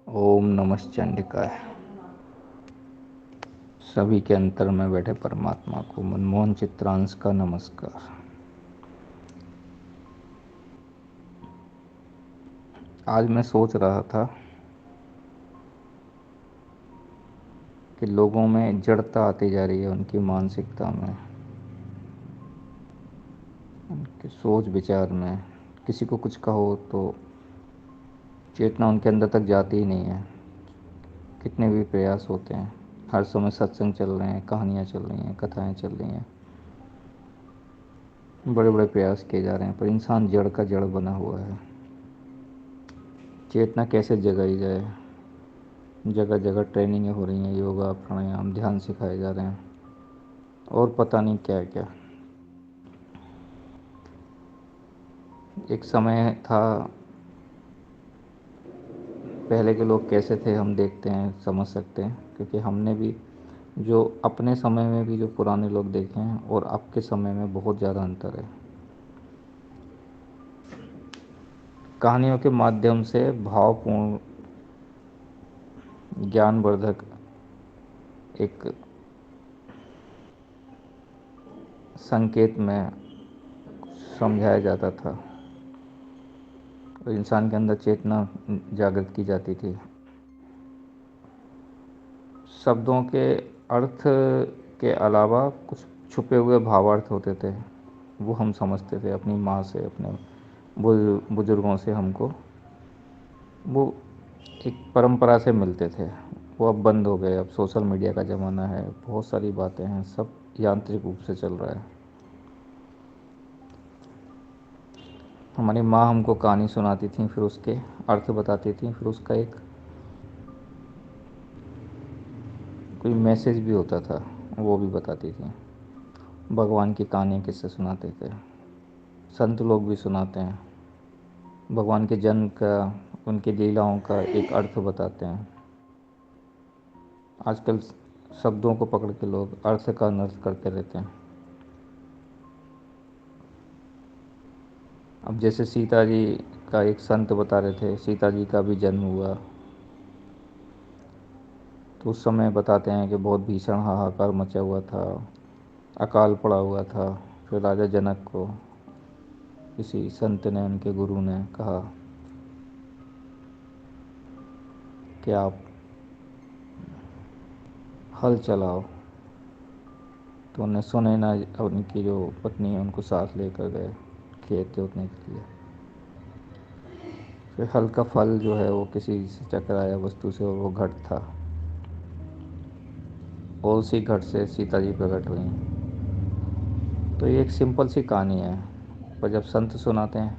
ओम नमः चंडिकाय। सभी के अंतर में बैठे परमात्मा को मनमोहन चित्रांश का नमस्कार। आज मैं सोच रहा था कि लोगों में जड़ता आती जा रही है, उनकी मानसिकता में, उनके सोच विचार में। किसी को कुछ कहो तो चेतना उनके अंदर तक जाती ही नहीं है। कितने भी प्रयास होते हैं, हर समय सत्संग चल रहे हैं, कहानियाँ चल रही हैं, कथाएं चल रही हैं, बड़े बड़े प्रयास किए जा रहे हैं, पर इंसान जड़ का जड़ बना हुआ है। चेतना कैसे जगाई जाए? जगह जगह ट्रेनिंगें हो रही हैं, योगा प्राणायाम ध्यान सिखाए जा रहे हैं, और पता नहीं क्या क्या। एक समय था, पहले के लोग कैसे थे हम देखते हैं, समझ सकते हैं, क्योंकि हमने भी जो अपने समय में भी जो पुराने लोग देखे हैं और अब के समय में बहुत ज़्यादा अंतर है। कहानियों के माध्यम से भावपूर्ण ज्ञानवर्धक एक संकेत में समझाया जाता था और इंसान के अंदर चेतना जागृत की जाती थी। शब्दों के अर्थ के अलावा कुछ छुपे हुए भावार्थ होते थे, वो हम समझते थे अपनी माँ से, अपने बुजुर्गों से। हमको वो एक परंपरा से मिलते थे, वो अब बंद हो गए। अब सोशल मीडिया का ज़माना है, बहुत सारी बातें हैं, सब यांत्रिक रूप से चल रहा है। हमारी माँ हमको कहानी सुनाती थी, फिर उसके अर्थ बताती थी, फिर उसका एक कोई मैसेज भी होता था, वो भी बताती थी। भगवान की कहानियाँ किससे सुनाते थे, संत लोग भी सुनाते हैं। भगवान के जन्म का, उनकी लीलाओं का एक अर्थ बताते हैं। आजकल शब्दों को पकड़ के लोग अर्थ का अनर्थ करते रहते हैं। अब जैसे सीता जी का एक संत बता रहे थे, सीता जी का भी जन्म हुआ, तो उस समय बताते हैं कि बहुत भीषण हाहाकार मचा हुआ था, अकाल पड़ा हुआ था। फिर राजा जनक को किसी संत ने, उनके गुरु ने कहा कि आप हल चलाओ, तो उन्हें सुनैना, उनकी जो पत्नी है, उनको साथ लेकर गए खेत जोतने के लिए। फिर हल का फल जो है वो किसी से टकराया वस्तु से, और वो घट था, और उसी घट से सीता जी प्रकट हुई। तो ये एक सिंपल सी कहानी है, पर जब संत सुनाते हैं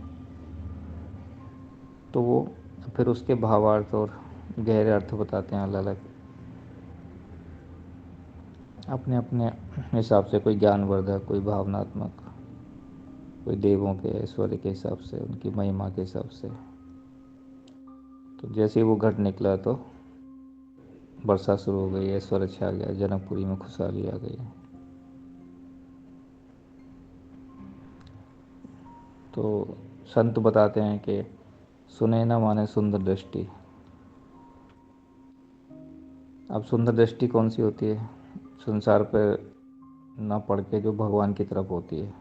तो वो फिर उसके भावार्थ और गहरे अर्थ बताते हैं, अलग अलग, अपने अपने हिसाब से। कोई ज्ञानवर्धक, कोई भावनात्मक, कोई देवों के ऐश्वर्य के हिसाब से, उनकी महिमा के हिसाब से। तो जैसे ही वो घट निकला तो वर्षा शुरू हो गई, ऐश्वर्य छा गया, जनकपुरी में खुशहाली आ गई। तो संत बताते हैं कि सुनैना माने सुंदर दृष्टि। अब सुंदर दृष्टि कौन सी होती है? संसार पर ना पड़ के जो भगवान की तरफ होती है।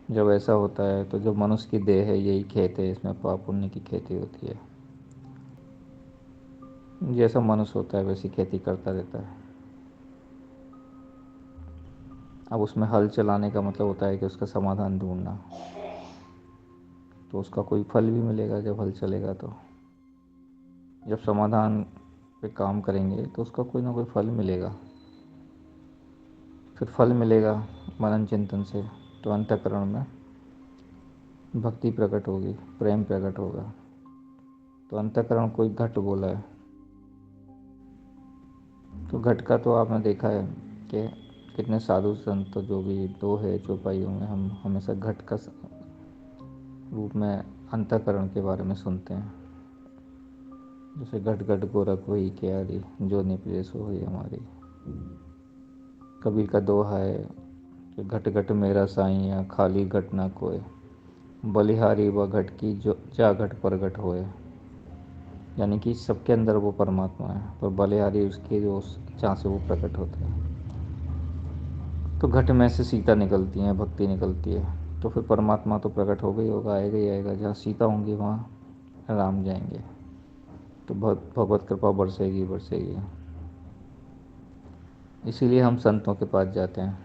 जब ऐसा होता है तो जो मनुष्य की देह है, यही खेत है, इसमें पाप पुण्य की खेती होती है। जैसा मनुष्य होता है वैसी खेती करता रहता है। अब उसमें हल चलाने का मतलब होता है कि उसका समाधान ढूंढना, तो उसका कोई फल भी मिलेगा जब हल चलेगा। तो जब समाधान पे काम करेंगे तो उसका कोई ना कोई फल मिलेगा। फिर फल मिलेगा मनन चिंतन से, तो अंतःकरण में भक्ति प्रकट होगी, प्रेम प्रकट होगा। तो अंतःकरण कोई घट बोला है, तो घट का तो आपने देखा है कि कितने साधु संत जो भी दो है चौपाइयों में, हम हमेशा घट का रूप में अंतःकरण के बारे में सुनते हैं। जैसे घट घट गोरख वही क्यारी, जो निपजे सो हुई हमारी। कबीर का दोहा है कि घट घट मेरा साईं, खाली घट ना कोय, बलिहारी व घट की जो जा घट प्रगट होए। यानी कि सबके अंदर वो परमात्मा है, पर बलिहारी उसके जो जहाँ से वो प्रकट होता है। तो घट में से सीता निकलती है, भक्ति निकलती है, तो फिर परमात्मा तो प्रकट होगा ही होगा, आएगा ही आएगा। जहाँ सीता होंगी वहाँ राम जाएंगे, तो भगवत कृपा बरसेगी बरसेगी। इसीलिए हम संतों के पास जाते हैं।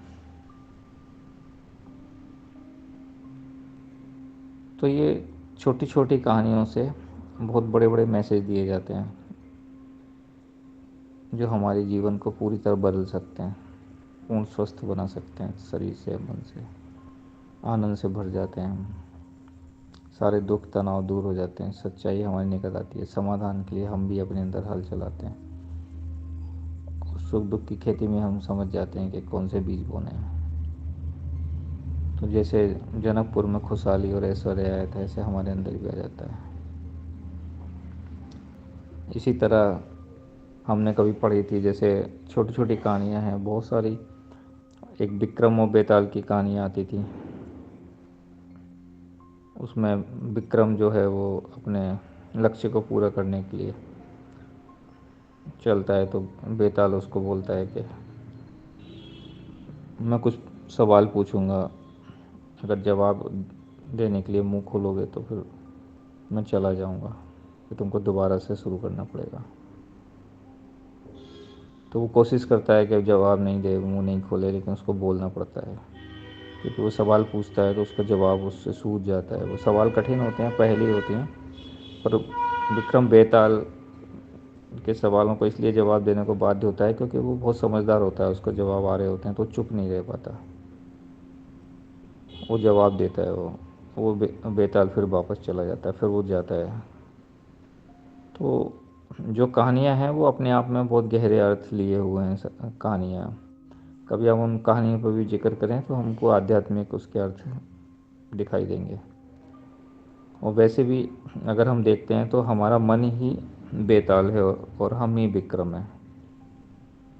तो ये छोटी छोटी कहानियों से बहुत बड़े बड़े मैसेज दिए जाते हैं, जो हमारे जीवन को पूरी तरह बदल सकते हैं, पूर्ण स्वस्थ बना सकते हैं, शरीर से मन से आनंद से भर जाते हैं हम। सारे दुख तनाव दूर हो जाते हैं, सच्चाई हमारी निकल आती है। समाधान के लिए हम भी अपने अंदर हल चलाते हैं। सुख दुख की खेती में हम समझ जाते हैं कि कौन से बीज बोने हैं। तो जैसे जनकपुर में खुशहाली और ऐश्वर्य आया था, ऐसे हमारे अंदर भी आ जाता है। इसी तरह हमने कभी पढ़ी थी, जैसे छोटी छोटी कहानियाँ हैं बहुत सारी। एक विक्रम और बेताल की कहानियाँ आती थी। उसमें विक्रम जो है वो अपने लक्ष्य को पूरा करने के लिए चलता है, तो बेताल उसको बोलता है कि मैं कुछ सवाल पूछूंगा, अगर जवाब देने के लिए मुंह खोलोगे तो फिर मैं चला जाऊंगा, फिर तुमको दोबारा से शुरू करना पड़ेगा। तो वो कोशिश करता है कि जवाब नहीं दे, मुंह नहीं खोले, लेकिन उसको बोलना पड़ता है, क्योंकि वो सवाल पूछता है तो उसका जवाब उससे सूझ जाता है। वो सवाल कठिन होते हैं, पहेली होती हैं, पर विक्रम बेताल के सवालों को इसलिए जवाब देने को बाध्य होता है क्योंकि वो बहुत समझदार होता है। उसको जवाब आ रहे होते हैं तो चुप नहीं रह पाता, वो जवाब देता है। वो बेताल फिर वापस चला जाता है, फिर वो जाता है। तो जो कहानियाँ हैं वो अपने आप में बहुत गहरे अर्थ लिए हुए हैं कहानियाँ। कभी हम उन कहानियों पर भी जिक्र करें तो हमको आध्यात्मिक उसके अर्थ दिखाई देंगे। और वैसे भी अगर हम देखते हैं तो हमारा मन ही बेताल है और हम ही विक्रम है।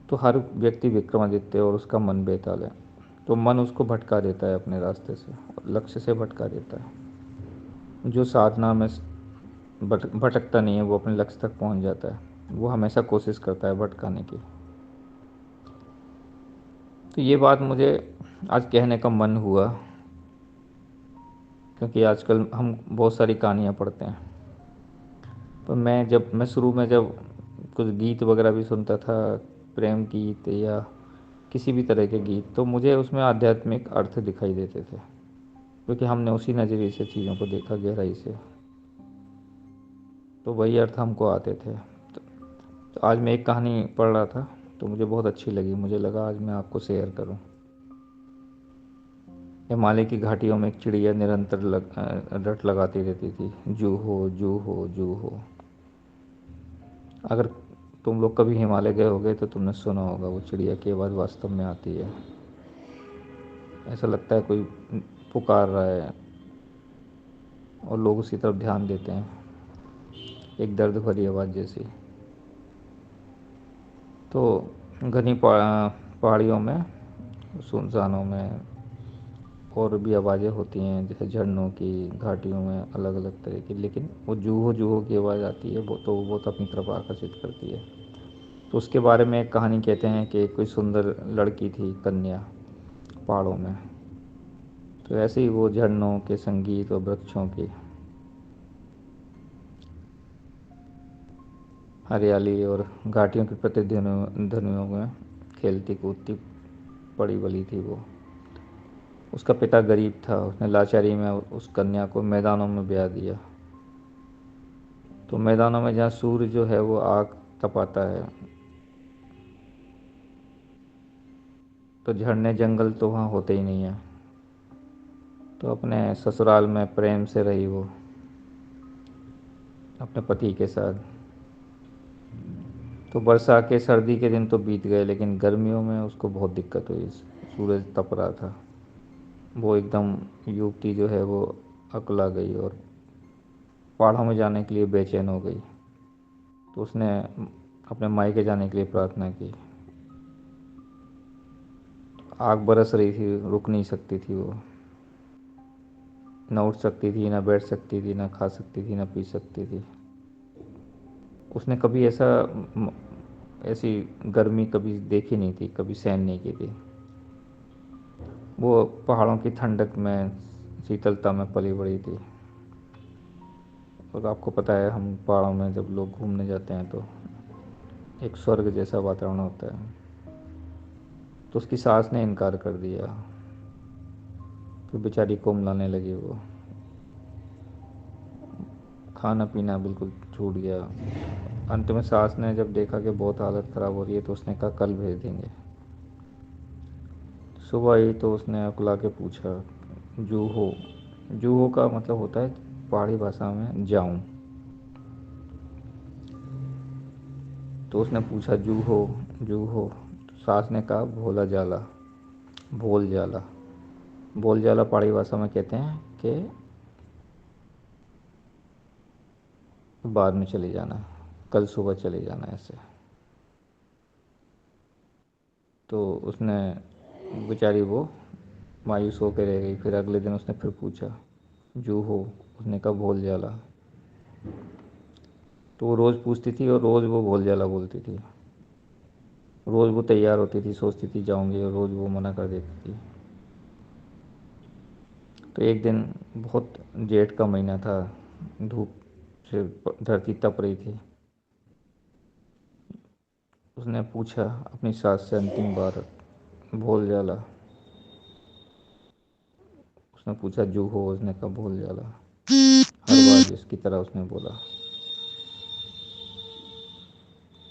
तो हर व्यक्ति विक्रमादित्य और उसका मन बेताल है। तो मन उसको भटका देता है अपने रास्ते से, लक्ष्य से भटका देता है। जो साधना में भटकता नहीं है वो अपने लक्ष्य तक पहुंच जाता है। वो हमेशा कोशिश करता है भटकाने की। तो ये बात मुझे आज कहने का मन हुआ, क्योंकि आजकल हम बहुत सारी कहानियाँ पढ़ते हैं। पर मैं शुरू में जब कुछ गीत वगैरह भी सुनता था, प्रेम गीत या किसी भी तरह के गीत, तो मुझे उसमें आध्यात्मिक अर्थ दिखाई देते थे, क्योंकि हमने उसी नज़रिए से चीज़ों को देखा, गहराई से। तो वही अर्थ हमको आते थे। तो आज मैं एक कहानी पढ़ रहा था तो मुझे बहुत अच्छी लगी, मुझे लगा आज मैं आपको शेयर करूं। हिमालय की घाटियों में एक चिड़िया निरंतर रट लगाती रहती थी, जू हो जू हो जू हो। अगर तुम लोग कभी हिमालय गए होगे तो तुमने सुना होगा, वो चिड़िया की आवाज़ वास्तव में आती है। ऐसा लगता है कोई पुकार रहा है और लोग उसी तरफ ध्यान देते हैं, एक दर्द भरी आवाज़ जैसी। तो घनी पहाड़ियों में, सुनसानों में और भी आवाज़ें होती हैं, जैसे झरनों की, घाटियों में अलग अलग तरह की, लेकिन वो जूहो की आवाज़ आती है वो, तो वो बहुत अपनी तरफ आकर्षित करती है। तो उसके बारे में एक कहानी कहते हैं कि कोई सुंदर लड़की थी, कन्या, पहाड़ों में। तो ऐसे ही वो झरनों के संगीत और वृक्षों की हरियाली और घाटियों की प्रतिध्वनियों में खेलती कूदती पड़ी बली थी वो। उसका पिता गरीब था, उसने लाचारी में उस कन्या को मैदानों में ब्याह दिया। तो मैदानों में जहाँ सूर्य जो है वो आग तपाता है, तो झरने जंगल तो वहाँ होते ही नहीं है। तो अपने ससुराल में प्रेम से रही वो अपने पति के साथ। तो वर्षा के सर्दी के दिन तो बीत गए, लेकिन गर्मियों में उसको बहुत दिक्कत हुई। सूरज तप रहा था, वो एकदम युवती जो है वो अकला गई और पहाड़ों में जाने के लिए बेचैन हो गई। तो उसने अपने मायके जाने के लिए प्रार्थना की। आग बरस रही थी, रुक नहीं सकती थी वो, ना उठ सकती थी, ना बैठ सकती थी, ना खा सकती थी, ना पी सकती थी। उसने कभी ऐसी गर्मी कभी देखी नहीं थी, कभी सहन नहीं की थी। वो पहाड़ों की ठंडक में, शीतलता में पली बड़ी थी। और आपको पता है, हम पहाड़ों में जब लोग घूमने जाते हैं तो एक स्वर्ग जैसा वातावरण होता है। तो उसकी सास ने इनकार कर दिया। फिर बेचारी कुमलाने लगी वो, खाना पीना बिल्कुल छूट गया। अंत में सास ने जब देखा कि बहुत हालत ख़राब हो रही है तो उसने कहा कल भेज देंगे। सुबह आई तो उसने अकुला के पूछा, जूहो। जूहो का मतलब होता है पहाड़ी भाषा में जाऊं। तो उसने पूछा जूहो, जूहो। तो सास ने कहा भोला जाला, भोल जाला। भोल जाला पहाड़ी भाषा में कहते हैं कि बाद में चले जाना, कल सुबह चले जाना ऐसे। तो उसने, बेचारी वो मायूस होकर रह गई। फिर अगले दिन उसने फिर पूछा, जू हो। उसने कहा भोल जाला। तो वो रोज़ पूछती थी और रोज़ वो भोल जाला बोलती थी। रोज़ वो तैयार होती थी, सोचती थी जाऊंगी, और रोज़ वो मना कर देती थी। तो एक दिन, बहुत जेठ का महीना था, धूप से धरती तप रही थी। उसने पूछा अपनी सास से अंतिम बार, भोल जाला। उसने पूछा जू हो। उसने कहा भोल जाला। हर बार जिसकी तरह उसने बोला।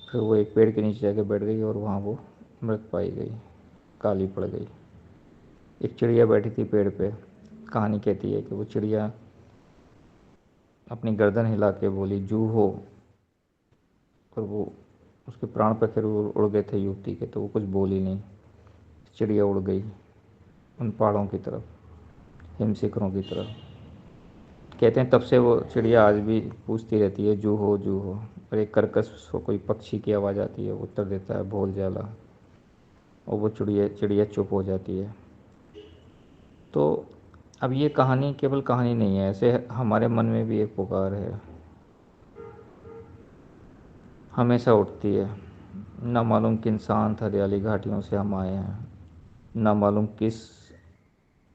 फिर वो एक पेड़ के नीचे जाके बैठ गई और वहाँ वो मृत पाई गई, काली पड़ गई। एक चिड़िया बैठी थी पेड़ पे। कहानी कहती है कि वो चिड़िया अपनी गर्दन हिला के बोली जू हो। और वो, उसके प्राण पखेरु उड़ गए थे युवती के, तो वो कुछ बोली नहीं। चिड़िया उड़ गई उन पहाड़ों की तरफ, हिम शिखरों की तरफ। कहते हैं तब से वो चिड़िया आज भी पूछती रहती है जू हो, जू हो। और एक कर्कश कोई पक्षी की आवाज़ आती है, वो उत्तर देता है भोल जाला। और वो चिड़िया चिड़िया चुप हो जाती है। तो अब ये कहानी केवल कहानी नहीं है, ऐसे हमारे मन में भी एक पुकार है, हमेशा उठती है। न मालूम किन शांत हरियाली घाटियों से हम आए हैं, न मालूम किस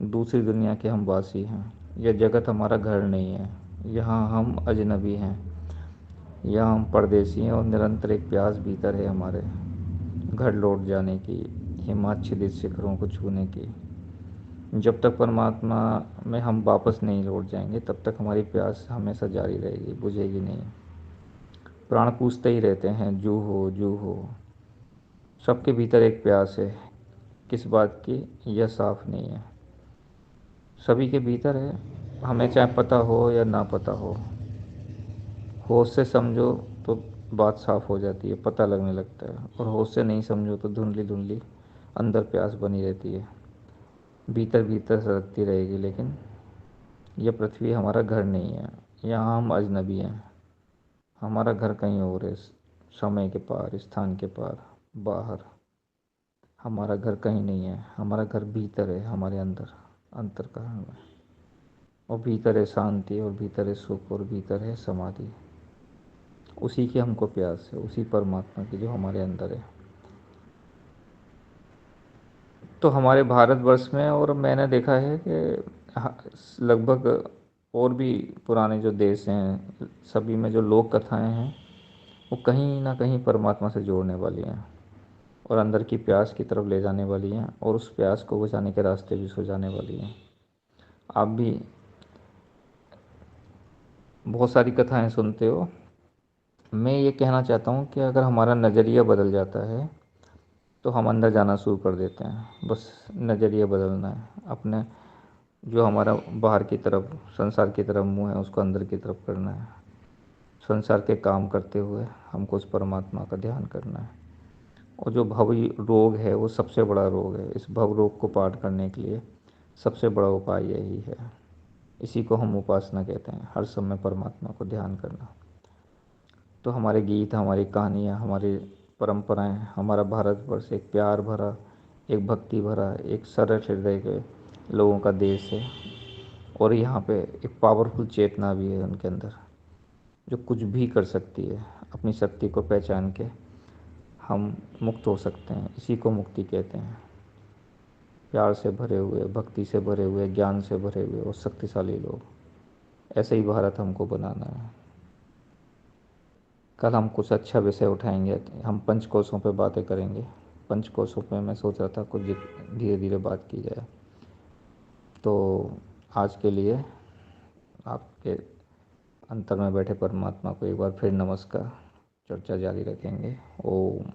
दूसरी दुनिया के हम वासी हैं। यह जगत हमारा घर नहीं है, यहाँ हम अजनबी हैं। यहाँ हम परदेसी हैं और निरंतर एक प्यास भीतर है हमारे, घर लौट जाने की, हिमाच्छादित शिखरों को छूने की। जब तक परमात्मा में हम वापस नहीं लौट जाएंगे तब तक हमारी प्यास हमेशा जारी रहेगी, बुझेगी नहीं। प्राण पूछते ही रहते हैं जू हो, जू हो। सबके भीतर एक प्यास है, किस बात की यह साफ नहीं है, सभी के भीतर है। हमें चाहे पता हो या ना पता हो, होश से समझो तो बात साफ हो जाती है, पता लगने लगता है। और होश से नहीं समझो तो धुंधली धुंधली अंदर प्यास बनी रहती है, भीतर भीतर सरकती रहेगी। लेकिन यह पृथ्वी हमारा घर नहीं है, यहाँ हम अजनबी हैं। हमारा घर कहीं और है, समय के पार, स्थान के पार, बाहर। हमारा घर कहीं नहीं है, हमारा घर भीतर है, हमारे अंदर, अंतर्करण में। और भीतर है शांति, और भीतर है सुख, और भीतर है समाधि। उसी की हमको प्यास है, उसी परमात्मा की जो हमारे अंदर है। तो हमारे भारतवर्ष में, और मैंने देखा है कि लगभग और भी पुराने जो देश हैं, सभी में जो लोक कथाएं हैं वो कहीं ना कहीं परमात्मा से जोड़ने वाली हैं, और अंदर की प्यास की तरफ ले जाने वाली हैं, और उस प्यास को बुझाने के रास्ते भी सुझाने वाली हैं। आप भी बहुत सारी कथाएं सुनते हो। मैं ये कहना चाहता हूँ कि अगर हमारा नज़रिया बदल जाता है तो हम अंदर जाना शुरू कर देते हैं। बस नज़रिया बदलना है अपने, जो हमारा बाहर की तरफ, संसार की तरफ मुँह है, उसको अंदर की तरफ करना है। संसार के काम करते हुए हमको उस परमात्मा का ध्यान करना है। और जो भव रोग है वो सबसे बड़ा रोग है। इस भव रोग को पार करने के लिए सबसे बड़ा उपाय यही है। इसी को हम उपासना कहते हैं, हर समय परमात्मा को ध्यान करना। तो हमारे गीत, हमारी कहानियाँ, हमारी परंपराएं, हमारा भारतवर्ष एक प्यार भरा, एक भक्ति भरा, एक सरल हृदय के लोगों का देश है। और यहाँ पे एक पावरफुल चेतना भी है उनके अंदर। जो कुछ भी कर सकती है, अपनी शक्ति को पहचान के हम मुक्त हो सकते हैं। इसी को मुक्ति कहते हैं। प्यार से भरे हुए, भक्ति से भरे हुए, ज्ञान से भरे हुए और शक्तिशाली लोग। ऐसे ही भारत हमको बनाना है। कल हम कुछ अच्छा विषय उठाएंगे, हम पंचकोशों पे बातें करेंगे। पंचकोशों पे मैं सोच रहा था कुछ धीरे धीरे बात की जाए। तो आज के लिए आपके अंतर में बैठे परमात्मा को एक बार फिर नमस्कार। चर्चा जारी रखेंगे। ओम।